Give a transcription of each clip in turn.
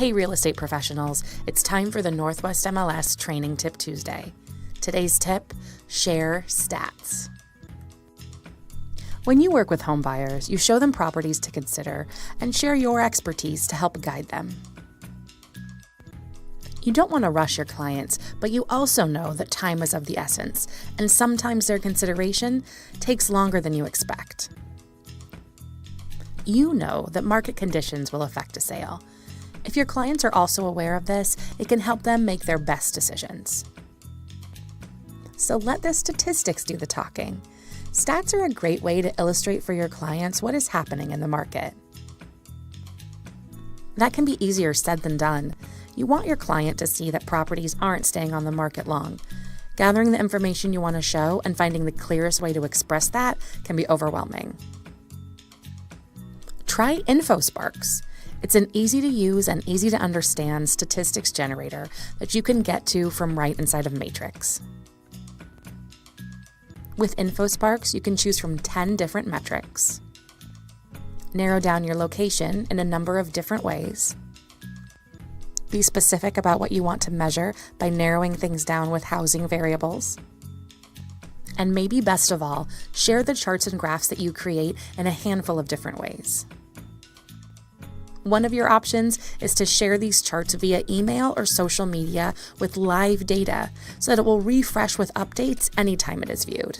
Hey real estate professionals, it's time for the Northwest MLS Training Tip Tuesday. Today's tip, share stats. When you work with home buyers, you show them properties to consider and share your expertise to help guide them. You don't want to rush your clients, but you also know that time is of the essence, and sometimes their consideration takes longer than you expect. You know that market conditions will affect a sale. If your clients are also aware of this, it can help them make their best decisions. So let the statistics do the talking. Stats are a great way to illustrate for your clients what is happening in the market. That can be easier said than done. You want your client to see that properties aren't staying on the market long. Gathering the information you want to show and finding the clearest way to express that can be overwhelming. Try InfoSparks. It's an easy-to-use and easy-to-understand statistics generator that you can get to from right inside of Matrix. With InfoSparks, you can choose from 10 different metrics, narrow down your location in a number of different ways, be specific about what you want to measure by narrowing things down with housing variables, and maybe best of all, share the charts and graphs that you create in a handful of different ways. One of your options is to share these charts via email or social media with live data so that it will refresh with updates anytime it is viewed.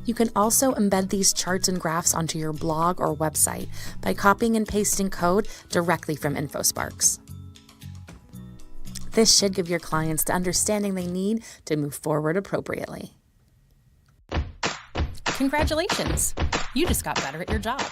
You can also embed these charts and graphs onto your blog or website by copying and pasting code directly from InfoSparks. This should give your clients the understanding they need to move forward appropriately. Congratulations! You just got better at your job.